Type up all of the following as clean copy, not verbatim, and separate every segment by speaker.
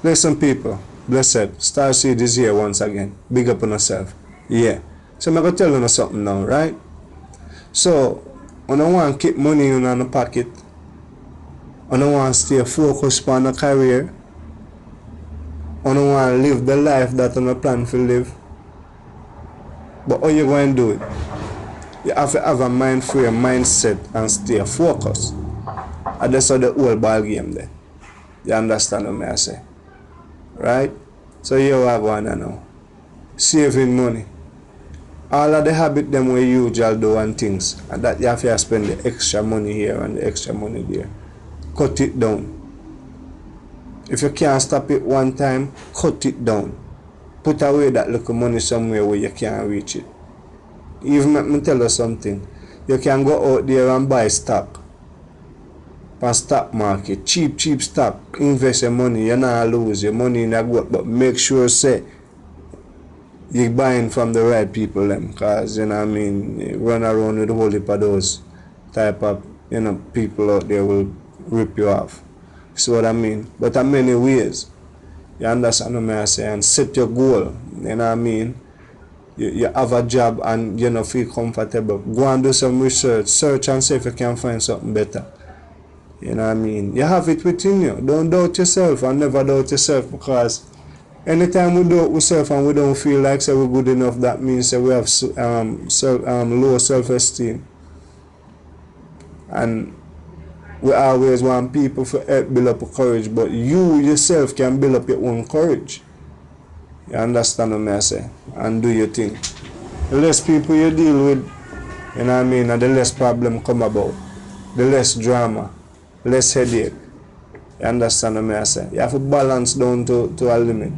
Speaker 1: Listen, people, blessed, Star Seed is here once again. Big up on yourself. Yeah. So I'm going to tell you something now, right? So, when I want to keep money in the pocket, when I want to stay focused on a career, when I want to live the life that I plan to live, but how you going to do it? You have to have a mind free mindset and stay focused. And that's how the whole ball game there. You understand what I say? Right? So here we are going now. Saving money. All of the habit them we usually do and things, and that you have to spend the extra money here and the extra money there. Cut it down. If you can't stop it one time, cut it down. Put away that little money somewhere where you can't reach it. Even let me tell you something. You can go out there and buy stock. On stock market. Cheap stock. Invest your money. You're not lose your money in that work, but make sure say you're buying from the right people them, cause you know what I mean, you run around with a whole heap of those type of people out there will rip you off. See what I mean? But in many ways, you understand what I say, and set your goal. You know what I mean? You have a job and you know feel comfortable. Go and do some research, search and see if you can find something better. You know what I mean? You have it within you. Don't doubt yourself and never doubt yourself, because anytime we doubt ourselves and we don't feel like say we're good enough, that means that we have low self-esteem. And we always want people to help build up courage, but you yourself can build up your own courage. You understand what I say? And do your thing. The less people you deal with, you know what I mean, and the less problem come about. The less drama, less headache. You understand what I say? You have to balance down to a limit.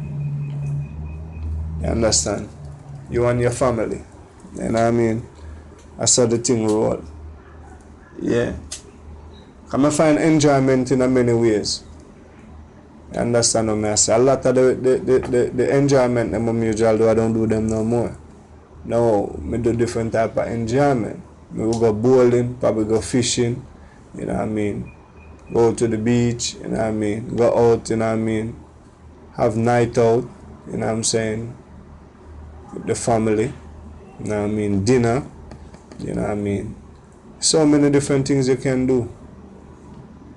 Speaker 1: You understand? You and your family. You know what I mean? That's how the thing roll. Yeah. I find enjoyment in many ways. You understand what I say? A lot of the enjoyment them I usually do, I don't do them no more. Now, I do different type of enjoyment. I will go bowling, probably go fishing, you know what I mean? Go to the beach, you know what I mean? Go out, you know what I mean? Have night out, you know what I'm saying? With the family, you know what I mean? Dinner, you know what I mean? So many different things you can do.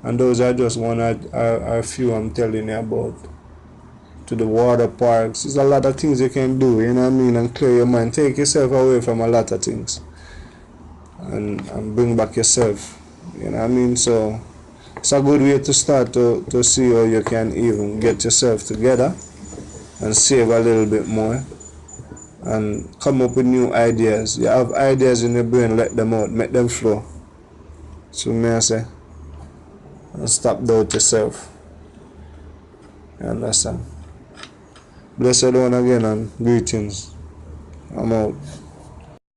Speaker 1: And those are just one or a few I'm telling you about. To the water parks, there's a lot of things you can do, you know what I mean? And clear your mind. Take yourself away from a lot of things. And bring back yourself, you know what I mean? So it's a good way to start to see how you can even get yourself together and save a little bit more and come up with new ideas. You have ideas in your brain, let them out, make them flow. So may I say, and stop doubt yourself. You understand? Blessed one again and greetings. I'm out.